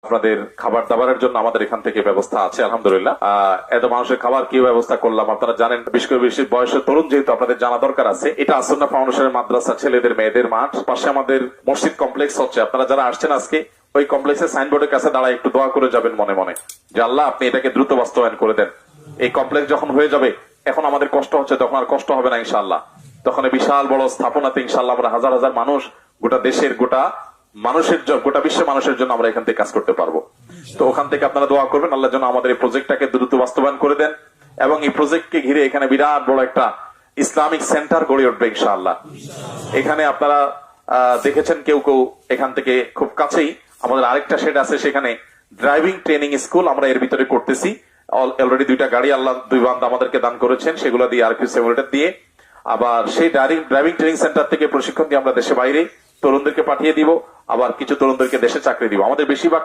আপনাদের খাবার দাবারের জন্য আমাদের এখান থেকে ব্যবস্থা আছে আলহামদুলিল্লাহ। এত মানুষের খাবার কি ব্যবস্থা করলাম আপনারা জানেন। বিশেষ করে বেশি বয়সের তরুণ যেহেতু আপনাদের জানা দরকার আছে। এটা আসন্না ফাউন্ডেশনের মাদ্রাসা, ছেলেদের মেয়েদের মাঠ, পাশে আমাদের মসজিদ কমপ্লেক্স হচ্ছে। আপনারা যারা আসছেন আজকে ওই কমপ্লেক্সের সাইনবোর্ডের কাছে দাঁড়ায় একটু দোয়া করে যাবেন মনে মনে, যে আল্লাহ আপনি এটাকে দ্রুত বাস্তবায়ন করে দেন। এই কমপ্লেক্স যখন হয়ে যাবে, এখন আমাদের কষ্ট হচ্ছে, তখন আর কষ্ট হবে না ইনশাআল্লাহ। তখন বিশাল বড় স্থাপনাতে ইনশাআল্লাহ আমরা হাজার হাজার মানুষ, গোটা দেশের গোটা বিশ্বের মানুষের জন্য আমরা এখান থেকে কাজ করতে পারবো। তো ওখান থেকে আপনারা দোয়া করবেন আল্লাহ যেন আমাদের এই প্রজেক্টটাকে দ্রুত বাস্তবায়ন করে দেন, এবং এই প্রজেক্টকে ঘিরে এখানে বিরাট বড় একটা ইসলামিক সেন্টার গড়ে উঠবে ইনশাআল্লাহ। এখানে আপনারা দেখেছেন কেউ কেউ এখান থেকে খুব কাছেই আমাদের আরেকটা শেড আছে, সেখানে ড্রাইভিং ট্রেনিং স্কুল আমরা এর ভিতরে করতেছি। অলরেডি 2টা গাড়ি আল্লাহ 2 বান্দা আমাদেরকে দান করেছেন, সেগুলো দিয়ে আরপি সিমুলেটর দিয়ে আবার সেই ড্রাইভিং ট্রেনিং সেন্টার থেকে প্রশিক্ষণ দিয়ে আমরা দেশে বাইরে তরুণদেরকে পাঠিয়ে দিব, আবার কিছু তরুণদেরকে দেশে চাকরি দিব। আমাদের বেশিরভাগ